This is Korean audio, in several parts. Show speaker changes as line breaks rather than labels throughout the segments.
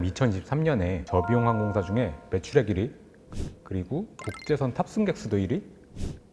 (2023년에) 저비용 항공사 중에 매출액 1위, 그리고 국제선 탑승객 수도 1위,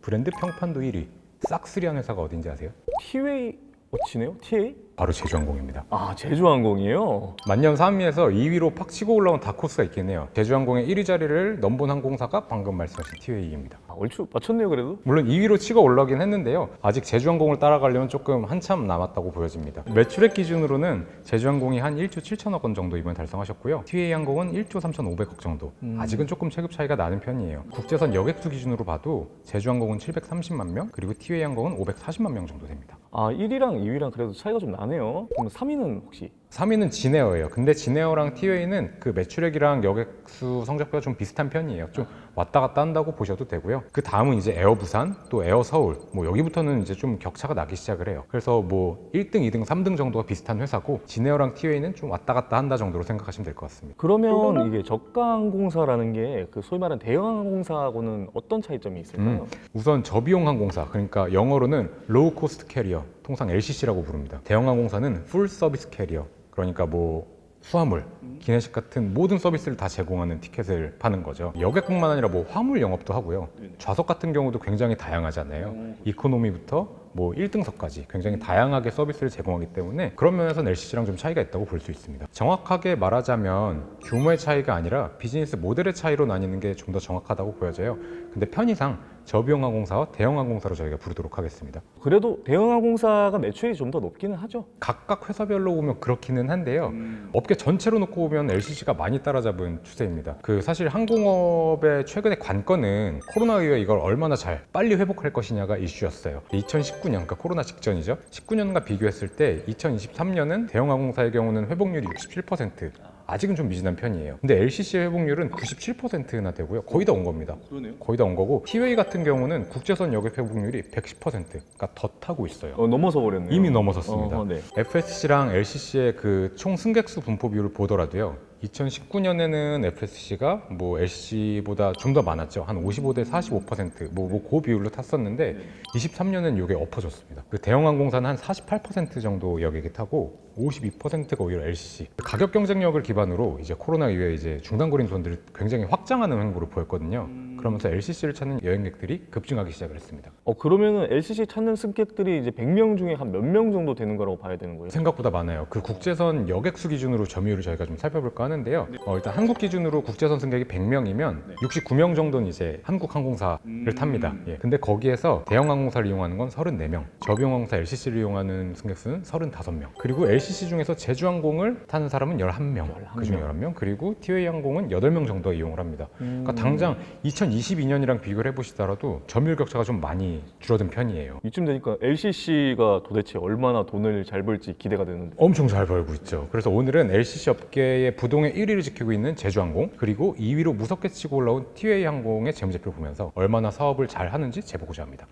브랜드 평판도 1위, 싹쓸이한 회사가 어딘지 아세요?
티웨이 워치네요? TA?
바로 제주항공입니다.
아, 제주항공이에요?
만년 3위에서 2위로 팍 치고 올라온 다코스가 있겠네요. 제주항공의 1위 자리를 넘본 항공사가 방금 말씀하신 티웨이입니다.
아, 얼추 맞췄네요, 그래도?
물론 2위로 치고 올라오긴 했는데요. 아직 제주항공을 따라가려면 조금 한참 남았다고 보여집니다. 매출액 기준으로는 제주항공이 한 1조 7천억 원 정도 이번에 달성하셨고요. 티웨이항공은 1조 3,500억 정도. 아직은 조금 체급 차이가 나는 편이에요. 국제선 여객수 기준으로 봐도 제주항공은 730만 명, 그리고 티웨이항공은 540만 명 정도 됩니다.
아, 1위랑 2위랑 그래도 차이가 좀 나네요. 그럼 3위는 혹시?
3위는 진에어예요. 근데 진에어랑 티웨이는 그 매출액이랑 여객수 성적표가 좀 비슷한 편이에요. 좀 왔다 갔다 한다고 보셔도 되고요. 그 다음은 이제 에어 부산, 또 에어 서울, 뭐 여기부터는 이제 좀 격차가 나기 시작을 해요. 그래서 뭐 1등, 2등, 3등 정도가 비슷한 회사고, 진에어랑 티웨이는 좀 왔다 갔다 한다 정도로 생각하시면 될 것 같습니다.
그러면 이게 저가항공사라는 게 그 소위 말하는 대형항공사하고는 어떤 차이점이 있을까요?
우선 저비용 항공사, 그러니까 영어로는 로우 코스트 캐리어, 통상 LCC라고 부릅니다. 대형 항공사는 풀 서비스 캐리어, 그러니까 뭐 수화물, 기내식 같은 모든 서비스를 다 제공하는 티켓을 파는 거죠. 여객뿐만 아니라 뭐 화물 영업도 하고요. 좌석 같은 경우도 굉장히 다양하잖아요. 이코노미부터 뭐 1등석까지 굉장히 다양하게 서비스를 제공하기 때문에 그런 면에서는 LCC랑 좀 차이가 있다고 볼 수 있습니다. 정확하게 말하자면 규모의 차이가 아니라 비즈니스 모델의 차이로 나뉘는 게 좀 더 정확하다고 보여져요. 근데 편의상 저비용 항공사와 대형 항공사로 저희가 부르도록 하겠습니다.
그래도 대형항공사가 매출이 좀 더 높기는 하죠.
각각 회사별로 보면 그렇기는 한데요. 업계 전체로 놓고 보면 LCC가 많이 따라잡은 추세입니다. 그 사실 항공업의 최근의 관건은 코로나 이후에 이걸 얼마나 잘 빨리 회복할 것이냐가 이슈였어요. 2019년, 그러니까 코로나 직전이죠. 19년과 비교했을 때 2023년은 대형 항공사의 경우는 회복률이 67%. 아직은 좀 미진한 편이에요. 근데 LCC의 회복률은 97%나 되고요. 거의 다 온 겁니다.
그러네요.
거의 다 온 거고, 티웨이 같은 경우는 국제선 여객 회복률이 110%가 더 타고 있어요.
넘어서 버렸네요.
이미 넘어섰습니다.
네.
FSC랑 LCC의 그 총 승객수 분포 비율을 보더라도요. 2019년에는 FSC가 뭐 LCC보다 좀 더 많았죠. 한 55대 45%, 그 비율로 탔었는데 23년은 이게 엎어졌습니다. 그 대형 항공사는 한 48% 정도 여객이 타고 52%가 오히려 LCC. 가격 경쟁력을 기반으로 이제 코로나 이후에 이제 중단거리 노선들을 굉장히 확장하는 행보를 보였거든요. 그러면서 LCC를 찾는 여행객들이 급증하기 시작을 했습니다.
그러면은 LCC 찾는 승객들이 이제 100명 중에 한 몇 명 정도 되는 거라고 봐야 되는 거예요?
생각보다 많아요. 그 국제선 여객수 기준으로 점유율을 저희가 좀 살펴볼까 하는데요. 일단 한국 기준으로 국제선 승객이 100명이면 69명 정도는 이제 한국 항공사를 탑니다. 예. 근데 거기에서 대형 항공사를 이용하는 건 34명, 저비용 항공사 LCC를 이용하는 승객수는 35명, 그리고 LCC 중에서 제주항공을 타는 사람은 11명, 그중 11명, 그리고 티웨이 항공은 8명 정도 이용을 합니다. 그러니까 당장 2022년이랑 비교를 해보시더라도 점유율 격차가 좀 많이 줄어든 편이에요.
이쯤 되니까 LCC가 도대체 얼마나 돈을 잘 벌지 기대가 되는데.
엄청 잘 벌고 있죠. 그래서 오늘은 LCC 업계의 부동의 1위를 지키고 있는 제주항공, 그리고 2위로 무섭게 치고 올라온 티웨이 항공의 재무제표를 보면서 얼마나 사업을 잘 하는지 재보고자 합니다.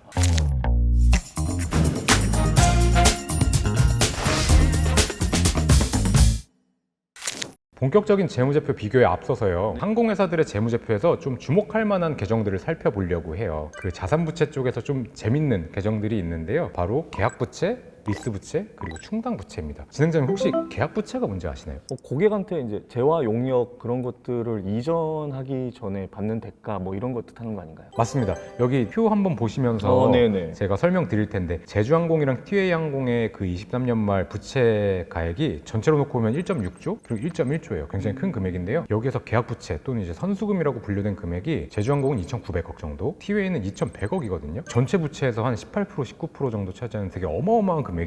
본격적인 재무제표 비교에 앞서서요, 항공회사들의 재무제표에서 좀 주목할 만한 계정들을 살펴보려고 해요. 그 자산부채 쪽에서 좀 재밌는 계정들이 있는데요. 바로 계약부채, 리스부채, 그리고 충당부채입니다. 진행자님 혹시 계약부채가 뭔지 아시나요?
고객한테 이제 재화 용역 그런 것들을 이전하기 전에 받는 대가 뭐 이런 것 뜻하는 거 아닌가요?
맞습니다. 여기 표 한번 보시면서
네네.
제가 설명드릴 텐데, 제주항공이랑 티웨이항공의 그 23년 말 부채 가액이 전체로 놓고 보면 1.6조 그리고 1.1조예요. 굉장히 큰 금액인데요. 여기에서 계약부채 또는 이제 선수금이라고 분류된 금액이 제주항공은 2,900억 정도, 티웨이는 2,100억이거든요. 전체 부채에서 한 18%, 19% 정도 차지하는 되게 어마어마한 금액이에요.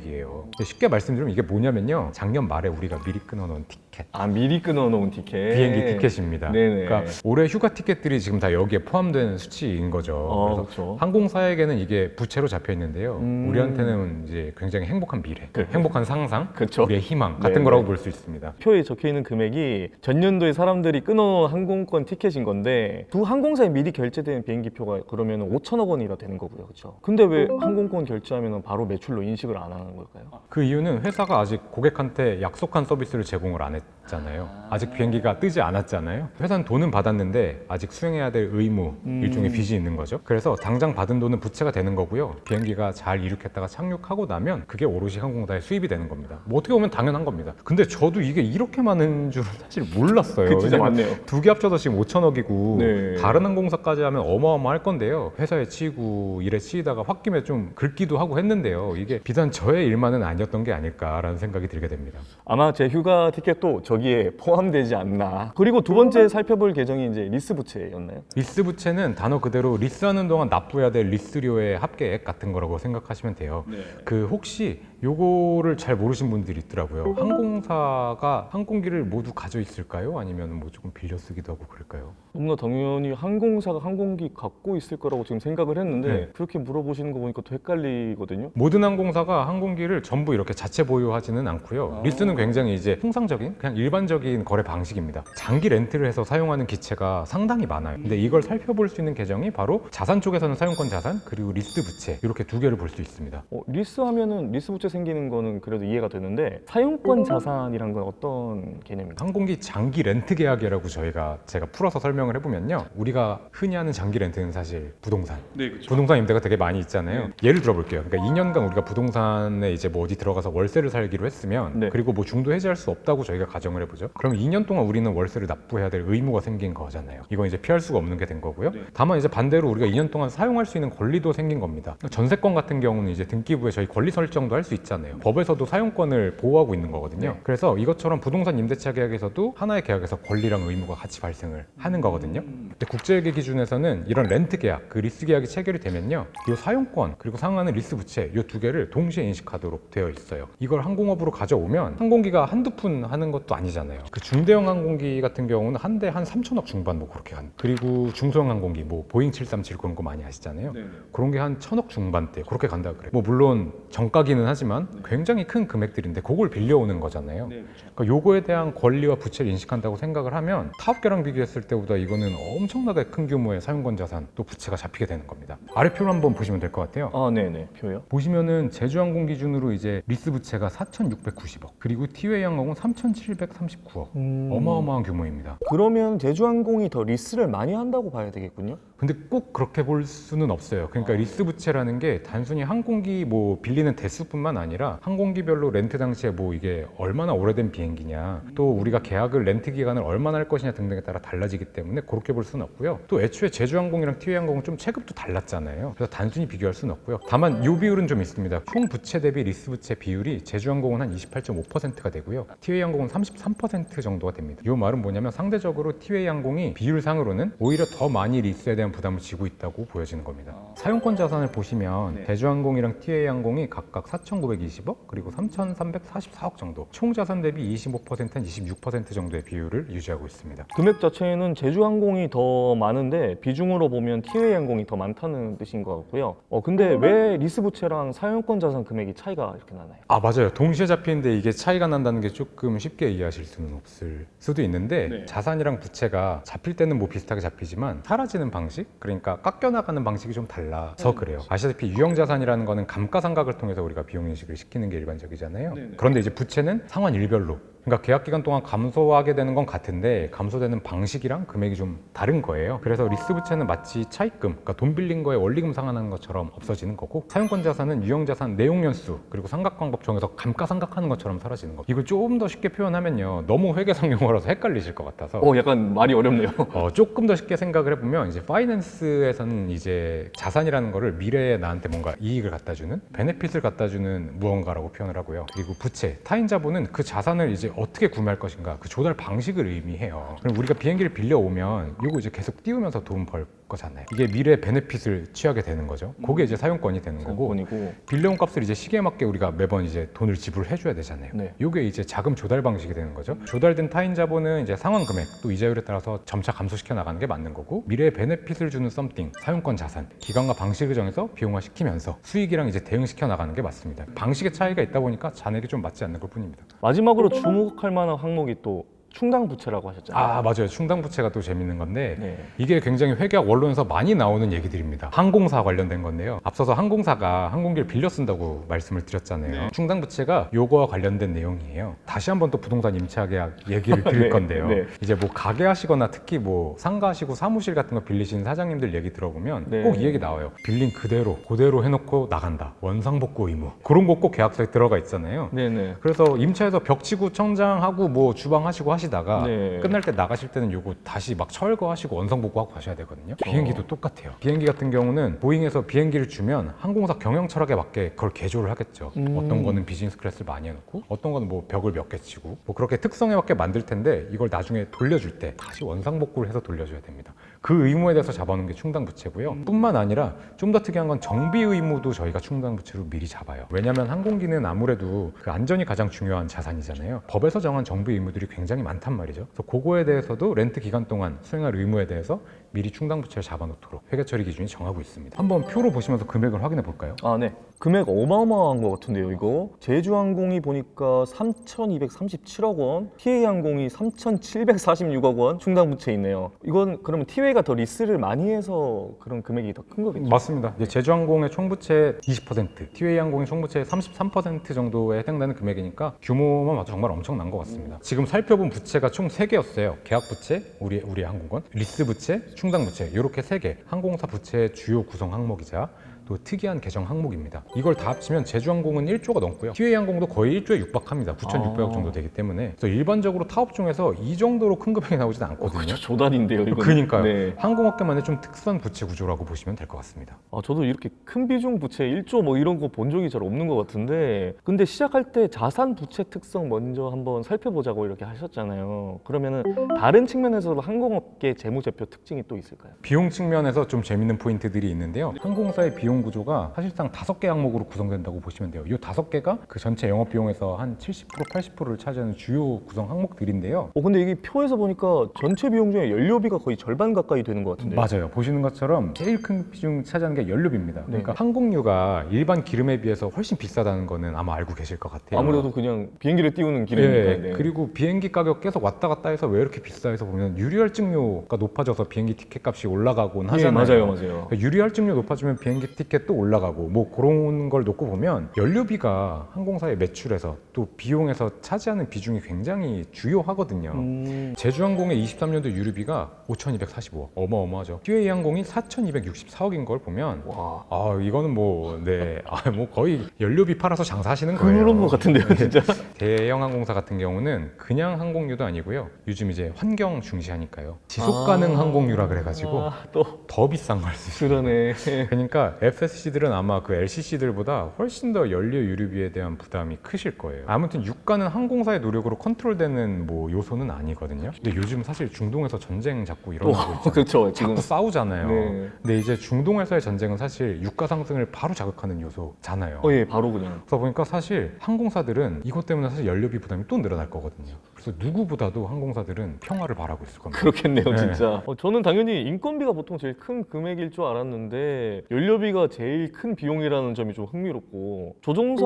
쉽게 말씀드리면 이게 뭐냐면요, 작년 말에 우리가 미리 끊어놓은 티켓,
미리 끊어놓은 티켓.
비행기 티켓입니다.
네네.
그러니까 올해 휴가 티켓들이 지금 다 여기에 포함된 수치인 거죠. 그래서
그렇죠.
항공사에게는 이게 부채로 잡혀 있는데요. 우리한테는 이제 굉장히 행복한 미래, 행복한 상상,
그렇죠.
우리의 희망 같은
네네.
거라고 볼 수 있습니다.
표에 적혀 있는 금액이 전년도에 사람들이 끊어놓은 항공권 티켓인 건데, 두 항공사에 미리 결제된 비행기 표가 그러면 5천억 원이라 되는 거고요, 그렇죠? 근데 왜 항공권 결제하면 바로 매출로 인식을 안 하는 걸까요?
그 이유는 회사가 아직 고객한테 약속한 서비스를 제공을 안 했잖아요. 없잖아요. 아직 비행기가 뜨지 않았잖아요. 회사는 돈은 받았는데 아직 수행해야 될 의무, 일종의 빚이 있는 거죠. 그래서 당장 받은 돈은 부채가 되는 거고요. 비행기가 잘 이륙했다가 착륙하고 나면 그게 오롯이 항공사의 수입이 되는 겁니다. 뭐 어떻게 보면 당연한 겁니다. 근데 저도 이게 이렇게 많은 줄은 사실 몰랐어요.
그 진짜
왜냐면
많네요.
두 개 합쳐서 지금 5천억이고
네.
다른 항공사까지 하면 어마어마할 건데요. 회사에 치이고 일에 치이다가 홧김에 좀 긁기도 하고 했는데요. 이게 비단 저의 일만은 아니었던 게 아닐까라는 생각이 들게 됩니다.
아마 제 휴가 티켓도 저기에 포함되지 않나. 그리고 두 번째 살펴볼 계정이 이제 리스 부채였나요?
리스 부채는 단어 그대로 리스하는 동안 납부해야 될 리스료의 합계액 같은 거라고 생각하시면 돼요. 그 혹시 요거를 잘 모르신 분들이 있더라고요. 항공사가 항공기를 모두 가져 있을까요? 아니면 뭐 조금 빌려 쓰기도 하고 그럴까요?
너무나 당연히 항공사가 항공기 갖고 있을 거라고 지금 생각을 했는데
네.
그렇게 물어보시는 거 보니까 또 헷갈리거든요.
모든 항공사가 항공기를 전부 이렇게 자체 보유하지는 않고요. 리스는 굉장히 이제 통상적인 그냥 일반적인 거래 방식입니다. 장기 렌트를 해서 사용하는 기체가 상당히 많아요. 근데 이걸 살펴볼 수 있는 계정이 바로 자산 쪽에서는 사용권 자산 그리고 리스 부채 이렇게 두 개를 볼 수 있습니다.
리스 하면은 리스 부채 생기는 거는 그래도 이해가 되는데 사용권 자산이란 건 어떤 개념입니까?
항공기 장기 렌트 계약이라고 제가 풀어서 설명을 해보면요. 우리가 흔히 하는 장기 렌트는 사실 부동산. 부동산 임대가 되게 많이 있잖아요. 예를 들어볼게요. 그러니까 2년간 우리가 부동산에 이제 뭐 어디 들어가서 월세를 살기로 했으면
네.
그리고 뭐 중도 해지할 수 없다고 저희가 가정을 해보죠. 그럼 2년 동안 우리는 월세를 납부해야 될 의무가 생긴 거잖아요. 이건 이제 피할 수가 없는 게 된 거고요. 다만 이제 반대로 우리가 2년 동안 사용할 수 있는 권리도 생긴 겁니다. 전세권 같은 경우는 이제 등기부에 저희 권리 설정도 할 수 있잖아요. 법에서도 사용권을 보호하고 있는 거거든요. 그래서 이것처럼 부동산 임대차 계약에서도 하나의 계약에서 권리랑 의무가 같이 발생을 하는 거거든요. 근데 국제회계 기준에서는 이런 렌트 계약, 그 리스 계약이 체결이 되면요, 이 사용권 그리고 상하는 리스 부채 이 두 개를 동시에 인식하도록 되어 있어요. 이걸 항공업으로 가져오면 항공기가 한두 푼 하는 것도 아니잖아요. 그 중대형 항공기 같은 경우는 한 대 한 3천억 중반 뭐 그렇게 간. 그리고 중소형 항공기 뭐 보잉 737 그런 거 많이 아시잖아요. 그런 게 한 1,000억 중반대 그렇게 간다 그래. 뭐 물론 정가기는 하지만 굉장히 큰 금액들인데 그걸 빌려오는 거잖아요. 그러니까 요거에 대한 권리와 부채를 인식한다고 생각을 하면 타업계랑 비교했을 때보다 이거는 엄청나게 큰 규모의 사용권 자산 또 부채가 잡히게 되는 겁니다. 아래 표를 한번 보시면 될 것 같아요.
네네. 표요?
보시면은 제주항공 기준으로 이제 리스 부채가 4,690억 그리고 티웨이 항공은 3,739억 어마어마한 규모입니다.
그러면 제주항공이 더 리스를 많이 한다고 봐야 되겠군요?
근데 꼭 그렇게 볼 수는 없어요. 그러니까 리스 부채라는 게 단순히 항공기 뭐 빌리는 대수뿐만 아니라 항공기별로 렌트 당시에 뭐 이게 얼마나 오래된 비행기냐 또 우리가 계약을 렌트 기간을 얼마나 할 것이냐 등등에 따라 달라지기 때문에 그렇게 볼 수는 없고요. 또 애초에 제주항공이랑 티웨이 항공은 좀 체급도 달랐잖아요. 그래서 단순히 비교할 수는 없고요. 다만 이 비율은 좀 있습니다. 총 부채 대비 리스 부채 비율이 제주항공은 한 28.5%가 되고요. 티웨이 항공은 33% 정도가 됩니다. 이 말은 뭐냐면 상대적으로 티웨이 항공이 비율상으로는 오히려 더 많이 리스에 대한 부담을 지고 있다고 보여지는 겁니다. 사용권 자산을 보시면 제주항공이랑 티웨이 항공이 각각 4,920억 그리고 3,344억 정도 총 자산 대비 25% 한 26% 정도의 비율을 유지하고 있습니다.
금액 자체는 제주항공이 더 많은데 비중으로 보면 티웨이 항공이 더 많다는 뜻인 것 같고요. 근데 왜 리스 부채랑 사용권 자산 금액이 차이가 이렇게 나나요?
맞아요. 동시에 잡히는데 이게 차이가 난다는 게 조금 쉽게 이해하실 수는 없을 수도 있는데 자산이랑 부채가 잡힐 때는 뭐 비슷하게 잡히지만 사라지는 방식 그러니까 깎여나가는 방식이 좀 달라서 그래요. 아시다시피 유형자산이라는 거는 감가상각을 통해서 우리가 비용인식을 시키는 게 일반적이잖아요. 그런데 이제 부채는 상환 일별로 그러니까 계약 기간 동안 감소하게 되는 건 같은데 감소되는 방식이랑 금액이 좀 다른 거예요. 그래서 리스 부채는 마치 차입금, 그러니까 돈 빌린 거에 원리금 상환하는 것처럼 없어지는 거고 사용권 자산은 유형 자산 내용 연수 그리고 삼각방법 정해서 감가상각하는 것처럼 사라지는 거. 이걸 조금 더 쉽게 표현하면요, 너무 회계상 용어라서 헷갈리실 것 같아서
약간 말이 어렵네요.
조금 더 쉽게 생각을 해보면 이제 파이낸스에서는 이제 자산이라는 거를 미래에 나한테 뭔가 이익을 갖다 주는 베네핏을 갖다 주는 무언가라고 표현을 하고요. 그리고 부채, 타인 자본은 그 자산을 이제 어떻게 구매할 것인가 그 조달 방식을 의미해요. 그럼 우리가 비행기를 빌려오면 이거 이제 계속 띄우면서 돈 벌 거잖아요. 이게 미래 베네핏을 취하게 되는 거죠. 그게 이제 사용권이 되는 거고 빌려온 값을 이제 시기에 맞게 우리가 매번 이제 돈을 지불해 줘야 되잖아요. 이게 이제 자금 조달 방식이 되는 거죠. 조달된 타인 자본은 이제 상환 금액 또 이자율에 따라서 점차 감소시켜 나가는 게 맞는 거고 미래의 베네핏을 주는 썸띵 사용권 자산 기간과 방식을 정해서 비용화 시키면서 수익이랑 이제 대응시켜 나가는 게 맞습니다. 방식의 차이가 있다 보니까 잔액이 좀 맞지 않는 것 뿐입니다.
마지막으로 주목할 만한 항목이 또 충당 부채라고 하셨잖아요.
아, 맞아요. 충당 부채가 또 재밌는 건데
네.
이게 굉장히 회계학 원론에서 많이 나오는 얘기들입니다. 항공사 관련된 건데요. 앞서서 항공사가 항공기를 빌려 쓴다고 말씀을 드렸잖아요. 충당 부채가 요거와 관련된 내용이에요. 다시 한번 또 부동산 임차계약 얘기를 드릴
네,
건데요.
네.
이제 뭐 가게 하시거나 특히 뭐 상가하시고 사무실 같은 거 빌리시는 사장님들 얘기 들어보면
네.
꼭 이 얘기 나와요. 빌린 그대로 해놓고 나간다. 원상복구 의무. 그런 거 꼭 계약서에 들어가 있잖아요.
네네.
그래서 임차에서 벽치고 청장하고 뭐 주방 하시고 하시다가
네.
끝날 때 나가실 때는 요거 다시 막 철거하시고 원상복구하고 가셔야 되거든요. 비행기도 똑같아요. 비행기 같은 경우는 보잉에서 비행기를 주면 항공사 경영 철학에 맞게 그걸 개조를 하겠죠. 어떤 거는 비즈니스 클래스를 많이 해놓고 어떤 거는 뭐 벽을 몇 개 치고 뭐 그렇게 특성에 맞게 만들 텐데 이걸 나중에 돌려줄 때 다시 원상복구를 해서 돌려줘야 됩니다. 그 의무에 대해서 잡아놓은 게 충당부채고요. 뿐만 아니라 좀 더 특이한 건 정비 의무도 저희가 충당부채로 미리 잡아요. 왜냐하면 항공기는 아무래도 그 안전이 가장 중요한 자산이잖아요. 법에서 정한 정비 의무들이 굉장히 많단 말이죠. 그래서 그거에 대해서도 렌트 기간 동안 수행할 의무에 대해서 미리 충당부채를 잡아놓도록 회계처리 기준이 정하고 있습니다. 한번 표로 보시면서 금액을 확인해 볼까요?
아, 네. 금액 어마어마한 것 같은데요, 이거. 제주항공이 보니까 3,237억 원, TA항공이 3,746억 원 충당부채 있네요. 이건 그러면 티웨이가 더 리스를 많이 해서 그런 금액이 더 큰 거겠죠?
맞습니다. 이제 제주항공의 총부채 20%, TA항공의 총부채 33% 정도에 해당되는 금액이니까 규모만 봐도 정말 엄청난 것 같습니다. 지금 살펴본 부채가 총 3개였어요. 계약부채, 우리 항공권, 리스부채, 충당부채 이렇게 3개. 항공사 부채의 주요 구성 항목이자 또 특이한 개정 항목입니다. 이걸 다 합치면 제주항공은 1조가 넘고요. TA항공도 거의 1조에 육박합니다. 9,600억 정도 되기 때문에. 그래서 일반적으로 타업종에서 이 정도로 큰 금액이 나오지는 않거든요.
그렇죠. 조단인데요, 이거.
그러니까요.
네.
항공업계만의 좀 특수한 부채 구조라고 보시면 될 것 같습니다.
저도 이렇게 큰 비중 부채 1조 뭐 이런 거 본 적이 잘 없는 것 같은데, 근데 시작할 때 자산 부채 특성 먼저 한번 살펴보자고 이렇게 하셨잖아요. 그러면은 다른 측면에서도 항공업계 재무제표 특징이 또 있을까요?
비용 측면에서 좀 재밌는 포인트들이 있는데요. 항공사의 비용 구조가 사실상 5개 항목으로 구성된다고 보시면 돼요. 이 5개가 그 전체 영업 비용에서 한 70%, 80%를 차지하는 주요 구성 항목들인데요.
근데 이게 표에서 보니까 전체 비용 중에 연료비가 거의 절반 가까이 되는 것 같은데요.
맞아요. 보시는 것처럼 제일 큰 비중 차지하는 게 연료비입니다. 그러니까
네.
항공유가 일반 기름에 비해서 훨씬 비싸다는 거는 아마 알고 계실 것 같아요.
아무래도 그냥 비행기를 띄우는 기름이니까.
예,
네.
그리고 비행기 가격 계속 왔다 갔다 해서 왜 이렇게 비싸해서 보면 유류할증료가 높아져서 비행기 티켓 값이 올라가곤
예,
하잖아요.
맞아요.
그러니까 유류할증료 높아지면 비행기 티켓도 올라가고 뭐 그런 걸 놓고 보면 연료비가 항공사의 매출에서 또 비용에서 차지하는 비중이 굉장히 주요하거든요. 제주항공의 23년도 유류비가 5,245억, 어마어마하죠. TA항공이 4,264억인 걸 보면
와,
이거는 뭐 거의 연료비 팔아서 장사하시는 거예요.
그런 것 같은데요, 진짜.
대형 항공사 같은 경우는 그냥 항공유도 아니고요. 요즘 이제 환경 중시하니까요. 지속 가능 항공유라 그래가지고
또
더 비싼 걸 쓰시죠.
그러네.
그러니까 FSC들은 아마 그 LCC들보다 훨씬 더 연료 유류비에 대한 부담이 크실 거예요. 아무튼 유가는 항공사의 노력으로 컨트롤되는 뭐 요소는 아니거든요. 근데 요즘 사실 중동에서 전쟁 자꾸 일어나고 있잖아요.
그렇죠. 지금
자꾸 싸우잖아요.
네.
근데 이제 중동에서의 전쟁은 사실 유가 상승을 바로 자극하는 요소잖아요.
예, 바로 그냥.
그래서 보니까 사실 항공사들은 이것 때문에 사실 연료비 부담이 또 늘어날 거거든요. 그래서 누구보다도 항공사들은 평화를 바라고 있을 겁니다.
그렇겠네요,
네.
진짜. 저는 당연히 인건비가 보통 제일 큰 금액일 줄 알았는데 연료비가 제일 큰 비용이라는 점이 좀 흥미롭고, 조종사,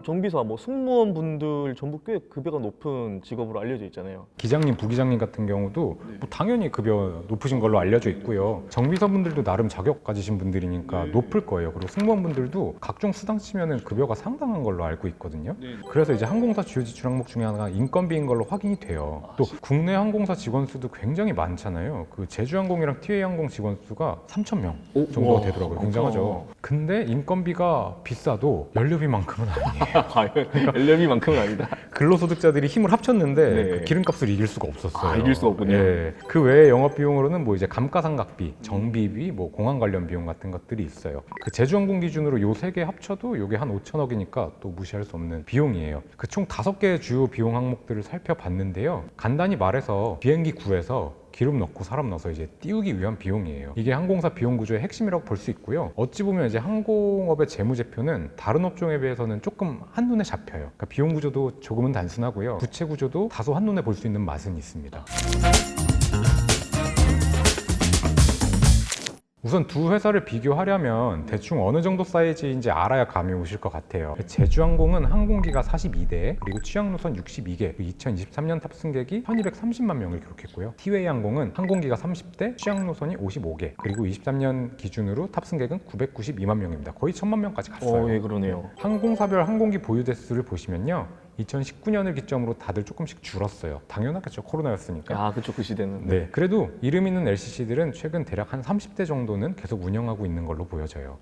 정비사, 뭐 승무원분들 전부 꽤 급여가 높은 직업으로 알려져 있잖아요.
기장님, 부기장님 같은 경우도 뭐 당연히 급여 높으신 걸로 알려져 있고요. 정비사분들도 나름 자격 가지신 분들이니까 높을 거예요. 그리고 승무원분들도 각종 수당 치면은 급여가 상당한 걸로 알고 있거든요. 그래서 이제 항공사 주요 지출 항목 중에 하나가 인건비인 걸로 확인이 돼요. 또 국내 항공사 직원 수도 굉장히 많잖아요. 그 제주항공이랑 TA항공 직원 수가 3,000명 정도가
와,
되더라고요.
그렇구나.
굉장하죠. 근데 인건비가 비싸도 연료비만큼은 아니에요.
과연 연료비만큼은 아니다.
근로소득자들이 힘을 합쳤는데
네.
그 기름값을 이길 수가 없었어요.
이길 수가 없군요.
예. 그 외에 영업 비용으로는 뭐 이제 감가상각비, 정비비, 뭐 공항 관련 비용 같은 것들이 있어요. 그 제주항공 기준으로 요 세 개 합쳐도 요게 한 5천억이니까 또 무시할 수 없는 비용이에요. 그 총 5개의 주요 비용 항목들을 살펴봤는데요. 간단히 말해서 비행기 구에서 기름 넣고 사람 넣어서 이제 띄우기 위한 비용이에요. 이게 항공사 비용 구조의 핵심이라고 볼 수 있고요. 어찌 보면 이제 항공업의 재무제표는 다른 업종에 비해서는 조금 한눈에 잡혀요. 그러니까 비용 구조도 조금은 단순하고요. 부채 구조도 다소 한눈에 볼 수 있는 맛은 있습니다. 우선 두 회사를 비교하려면 대충 어느 정도 사이즈인지 알아야 감이 오실 것 같아요. 제주항공은 항공기가 42대, 그리고 취향노선 62개, 2023년 탑승객이 1230만 명을 기록했고요. 티웨이항공은 항공기가 30대, 취향노선이 55개, 그리고 23년 기준으로 탑승객은 992만 명입니다. 거의 1000만 명까지 갔어요.
예, 그러네요.
항공사별 항공기 보유 대수를 보시면요, 2019년을 기점으로 다들 조금씩 줄었어요. 당연하겠죠, 코로나였으니까.
아, 그쵸, 그 시대는.
네, 그래도 이름 있는 LCC들은 최근 대략 한 30대 정도는 계속 운영하고 있는 걸로 보여져요.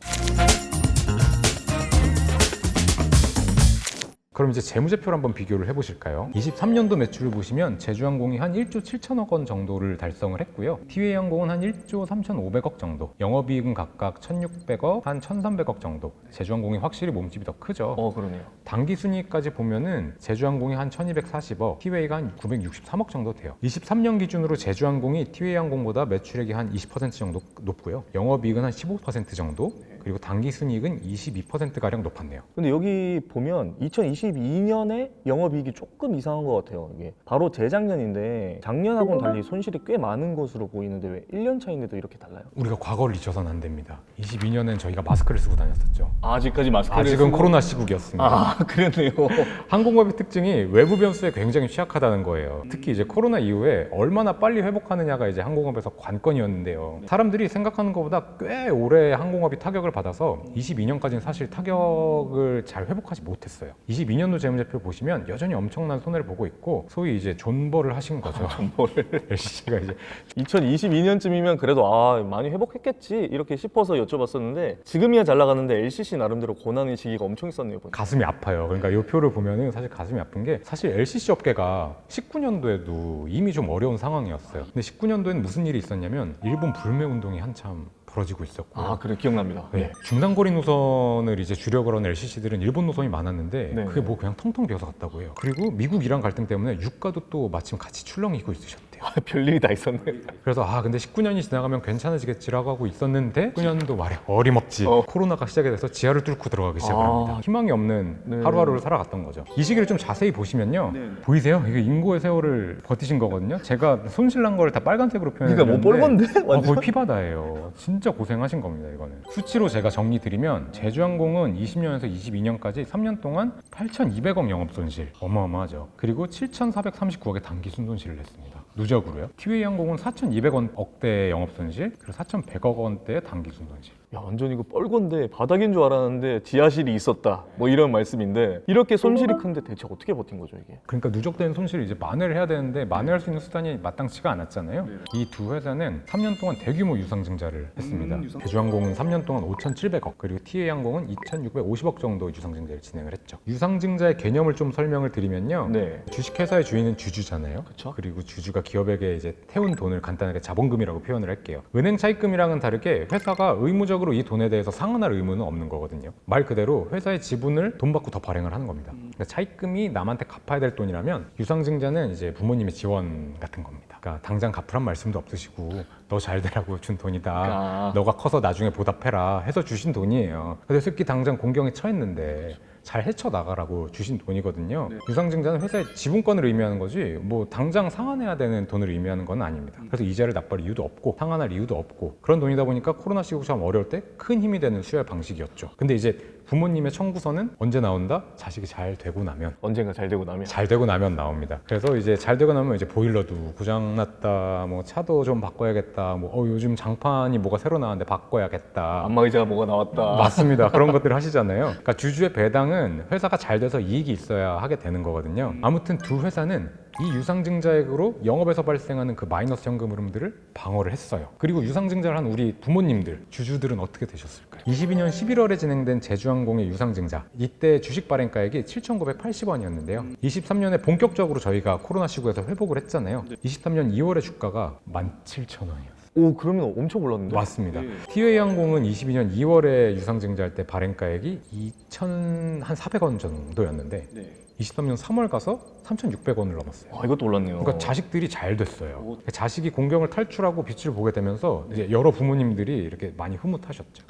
그럼 이제 재무제표를 한번 비교를 해보실까요? 23년도 매출을 보시면 제주항공이 한 1조 7천억 원 정도를 달성을 했고요. 티웨이항공은 한 1조 3,500억 정도, 영업이익은 각각 1,600억, 한 1,300억 정도. 제주항공이 확실히 몸집이 더 크죠.
그러네요.
당기순이익까지 보면은 제주항공이 한 1,240억, 티웨이가 한 963억 정도 돼요. 23년 기준으로 제주항공이 티웨이항공보다 매출액이 한 20% 정도 높고요. 영업이익은 한 15% 정도, 그리고 당기순이익은 22%가량 높았네요.
근데 여기 보면 2022년에 영업이익이 조금 이상한 것 같아요. 이게 바로 재작년인데 작년하고는 달리 손실이 꽤 많은 것으로 보이는데 왜 1년 차인데도 이렇게 달라요?
우리가 과거를 잊어서는 안 됩니다. 22년엔 저희가 마스크를 쓰고 다녔었죠.
아직까지 마스크를
아직은 코로나 시국이었습니다.
아, 그랬네요.
항공업의 특징이 외부 변수에 굉장히 취약하다는 거예요. 특히 이제 코로나 이후에 얼마나 빨리 회복하느냐가 이제 항공업에서 관건이었는데요. 사람들이 생각하는 것보다 꽤 오래 항공업이 타격을 받아서 22년까지는 사실 타격을 잘 회복하지 못했어요. 22년도 재무제표 보시면 여전히 엄청난 손해를 보고 있고, 소위 이제 존버를 하신 거죠.
존버를.
LCC가 이제
2022년쯤이면 그래도 많이 회복했겠지 이렇게 싶어서 여쭤봤었는데 지금이야 잘 나가는데 LCC 나름대로 고난의 시기가 엄청 있었네요. 보니까.
가슴이 아파요. 그러니까 이 표를 보면은 사실 가슴이 아픈 게, 사실 LCC 업계가 19년도에도 이미 좀 어려운 상황이었어요. 근데 19년도에는 무슨 일이 있었냐면 일본 불매 운동이 한참 벌어지고 있었고,
아, 그래, 기억납니다.
네. 중단거리 노선을 이제 주력으로 하는 LCC들은 일본 노선이 많았는데
네.
그게 뭐 그냥 텅텅 비어서 갔다고 해요. 그리고 미국 이란 갈등 때문에 유가도 또 마침 같이 출렁이고 있으셨대요.
별일이 다 있었네.
그래서 근데 19년이 지나가면 괜찮아지겠지라고 하고 있었는데 19년도 말에 어림없지 코로나가 시작이 돼서 지하를 뚫고 들어가기 시작을 합니다. 희망이 없는
네.
하루하루를 살아갔던 거죠. 이 시기를 좀 자세히 보시면요, 보이세요? 이게 인고의 세월을 버티신 거거든요. 제가 손실난 걸 다 빨간색으로 표현했는데
그러니까 뭐 뻘건데? 완전?
거의 피바다예요. 진짜 고생하신 겁니다. 이거는 수치로 제가 정리 드리면 제주항공은 20년에서 22년까지 3년 동안 8,200억 영업 손실, 어마어마하죠. 그리고 7,439억의 단기 순손실을 냈습니다. 누적으로요. 티웨이항공은 4,200억대 영업 손실, 그리고 4,100억 원대의 단기 순손실.
야, 완전 이거 뻘건데 바닥인 줄 알았는데 지하실이 있었다 뭐 이런 말씀인데 이렇게 손실이 큰데 대체 어떻게 버틴 거죠 이게?
그러니까 누적된 손실을 이제 만회를 해야 되는데 만회할 수 있는 수단이 마땅치가 않았잖아요. 이 두 회사는 3년 동안 대규모 유상증자를 했습니다. 제주항공은 3년 동안 5,700억, 그리고 티웨이항공은 2,650억 정도 유상증자를 진행을 했죠. 유상증자의 개념을 좀 설명을 드리면요,
네.
주식회사의 주인은 주주잖아요.
그쵸.
그리고 주주가 기업에게 이제 태운 돈을 간단하게 자본금이라고 표현을 할게요. 은행 차입금이랑은 다르게 회사가 의무적으로 이 돈에 대해서 상환할 의무는 없는 거거든요. 말 그대로 회사의 지분을 돈 받고 더 발행을 하는 겁니다. 그러니까 차입금이 남한테 갚아야 될 돈이라면 유상증자는 이제 부모님의 지원 같은 겁니다. 그러니까 당장 갚으란 말씀도 없으시고 너 잘 되라고 준 돈이다, 너가 커서 나중에 보답해라 해서 주신 돈이에요. 근데 새끼 당장 공경에 처했는데 잘 헤쳐나가라고 주신 돈이거든요. 유상증자는 회사의 지분권을 의미하는 거지 뭐 당장 상환해야 되는 돈을 의미하는 건 아닙니다. 그래서 이자를 납부할 이유도 없고 상환할 이유도 없고 그런 돈이다 보니까 코로나 시국처럼 어려울 때 큰 힘이 되는 수혈 방식이었죠. 근데 이제 부모님의 청구서는 언제 나온다? 자식이 잘 되고 나면.
언젠가 잘 되고 나면.
잘 되고 나면 나옵니다. 그래서 이제 잘 되고 나면 이제 보일러도 고장났다, 뭐 차도 좀 바꿔야겠다, 뭐 요즘 장판이 뭐가 새로 나왔는데 바꿔야겠다,
안마의자가 뭐가 나왔다.
맞습니다. 그런 것들을 하시잖아요. 그러니까 주주의 배당은 회사가 잘 돼서 이익이 있어야 하게 되는 거거든요. 아무튼 두 회사는 이 유상증자액으로 영업에서 발생하는 그 마이너스 현금 흐름들을 방어를 했어요. 그리고 유상증자를 한 우리 부모님들, 주주들은 어떻게 되셨을까요? 22년 11월에 진행된 제주항공의 유상증자, 이때 주식 발행가액이 7,980원이었는데요. 23년에 본격적으로 저희가 코로나 시국에서 회복을 했잖아요. 23년 2월에 주가가 17,000원이었어요.
오, 그러면 엄청 올랐는데?
맞습니다. 티웨이항공은 22년 2월에 유상증자할 때 발행가액이 2,400원 정도였는데 23년 3월 가서 3,600원을 넘었어요.
이것도 올랐네요.
그러니까 자식들이 잘 됐어요. 자식이 공경을 탈출하고 빛을 보게 되면서 이제 여러 부모님들이 이렇게 많이 흐뭇하셨죠.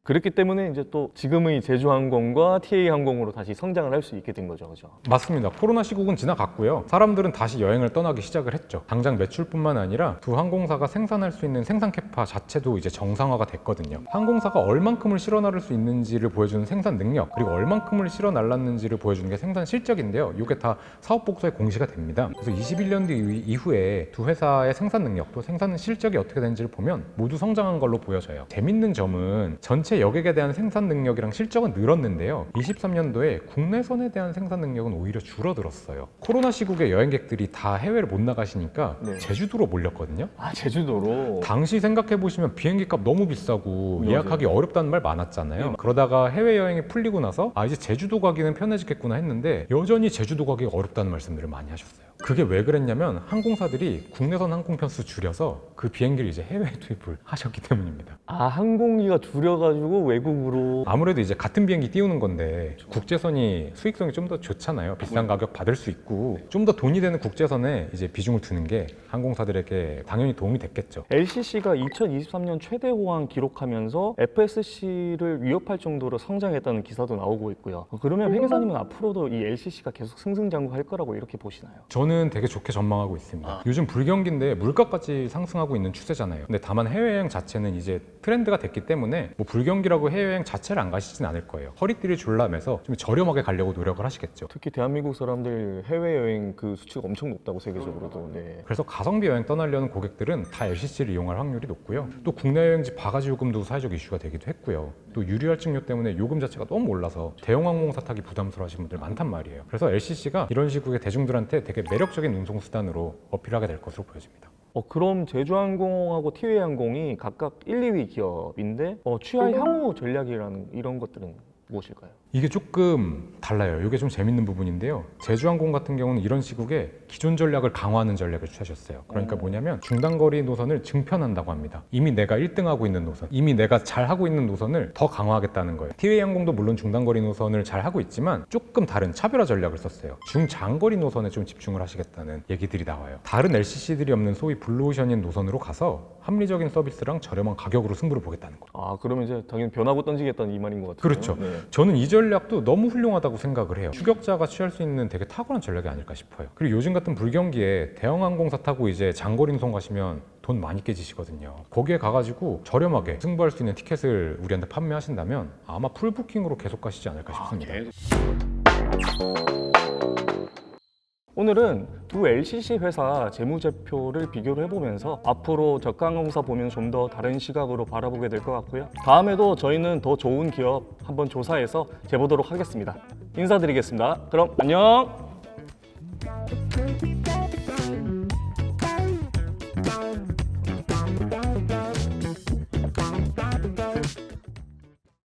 그렇기 때문에 이제 또 지금의 제주항공과 TA항공으로 다시 성장을 할 수 있게 된 거죠, 그죠?
맞습니다. 코로나 시국은 지나갔고요. 사람들은 다시 여행을 떠나기 시작을 했죠. 당장 매출뿐만 아니라 두 항공사가 생산할 수 있는 생산 캐파 자체도 이제 정상화가 됐거든요. 항공사가 얼만큼을 실어 나를 수 있는지를 보여주는 생산 능력, 그리고 얼만큼을 실어 날랐는지를 보여주는 게 생산 실적인데요. 이게 다 사업 복서에 공시가 됩니다. 그래서 21년도 이후에 두 회사의 생산 능력 또 생산 실적이 어떻게 되는지를 보면 모두 성장한 걸로 보여져요. 재밌는 점은 전체 여객에 대한 생산 능력이랑 실적은 늘었는데요. 23년도에 국내선에 대한 생산 능력은 오히려 줄어들었어요. 코로나 시국에 여행객들이 다 해외를 못 나가시니까
네.
제주도로 몰렸거든요.
아, 제주도로.
당시 생각해보시면 비행기 값 너무 비싸고
맞아요.
예약하기 어렵다는 말 많았잖아요. 그러다가 해외여행이 풀리고 나서 이제 제주도 가기는 편해지겠구나 했는데 여전히 제주도 가기가 어렵다는 말씀들을 많이 하셨어요. 그게 왜 그랬냐면 항공사들이 국내선 항공편수 줄여서 그 비행기를 이제 해외에 투입을 하셨기 때문입니다.
아, 항공기가 줄여가지고 외국으로.
아무래도 이제 같은 비행기 띄우는 건데 국제선이 수익성이 좀 더 좋잖아요. 비싼 가격 받을 수 있고 좀 더 돈이 되는 국제선에 이제 비중을 두는 게 항공사들에게 당연히 도움이 됐겠죠.
LCC가 2023년 최대 호황 기록하면서 FSC를 위협할 정도로 성장했다는 기사도 나오고 있고요. 그러면 회계사님은 앞으로도 이 LCC가 계속 승승장구할 거라고 이렇게 보시나요?
저는 되게 좋게 전망하고 있습니다. 요즘 불경기인데 물가까지 상승하고 있는 추세잖아요. 근데 다만 해외여행 자체는 이제 트렌드가 됐기 때문에 뭐 불경기라고 해외여행 자체를 안 가시진 않을 거예요. 허리띠를 졸라매서 좀 저렴하게 가려고 노력을 하시겠죠.
특히 대한민국 사람들 해외여행 그 수치가 엄청 높다고 세계적으로도. 네.
그래서 가성비 여행 떠나려는 고객들은 다 LCC를 이용할 확률이 높고요. 또 국내 여행지 바가지 요금도 사회적 이슈가 되기도 했고요. 또 유류할증료 때문에 요금 자체가 너무 올라서 대형 항공사 타기 부담스러워하시는 분들 많단 말이에요. 그래서 LCC가 이런 시국에 대중들한테 되게 매력적인 운송 수단으로 어필하게 될 것으로 보여집니다.
그럼 제주항공하고 티웨이항공이 각각 1, 2위 기업인데 취할 향후 전략이라는 이런 것들은 무엇일까요?
이게 조금 달라요. 이게 좀 재밌는 부분인데요. 제주항공 같은 경우는 이런 시국에 기존 전략을 강화하는 전략을 취하셨어요. 그러니까 뭐냐면 중단거리 노선을 증편한다고 합니다. 이미 내가 1등하고 있는 노선, 이미 내가 잘하고 있는 노선을 더 강화하겠다는 거예요. 티웨이항공도 물론 중단거리 노선을 잘하고 있지만 조금 다른 차별화 전략을 썼어요. 중장거리 노선에 좀 집중을 하시겠다는 얘기들이 나와요. 다른 LCC들이 없는 소위 블루오션인 노선으로 가서 합리적인 서비스랑 저렴한 가격으로 승부를 보겠다는 거예요.
아, 그러면 이제 당연히 변하고 던지겠다는 이 말인 것 같아요.
그렇죠.
네.
저는 이 전략도 너무 훌륭하다고 생각을 해요. 추격자가 취할 수 있는 되게 탁월한 전략이 아닐까 싶어요. 그리고 요즘 같은 불경기에 대형 항공사 타고 이제 장거리 운송 가시면 돈 많이 깨지시거든요. 거기에 가가지고 저렴하게 승부할 수 있는 티켓을 우리한테 판매하신다면 아마 풀부킹으로 계속 가시지 않을까 싶습니다.
오늘은 두 LCC 회사 재무제표를 비교를 해보면서 앞으로 저가항공사 보면 좀 더 다른 시각으로 바라보게 될 것 같고요. 다음에도 저희는 더 좋은 기업 한번 조사해서 재보도록 하겠습니다. 인사드리겠습니다. 그럼 안녕!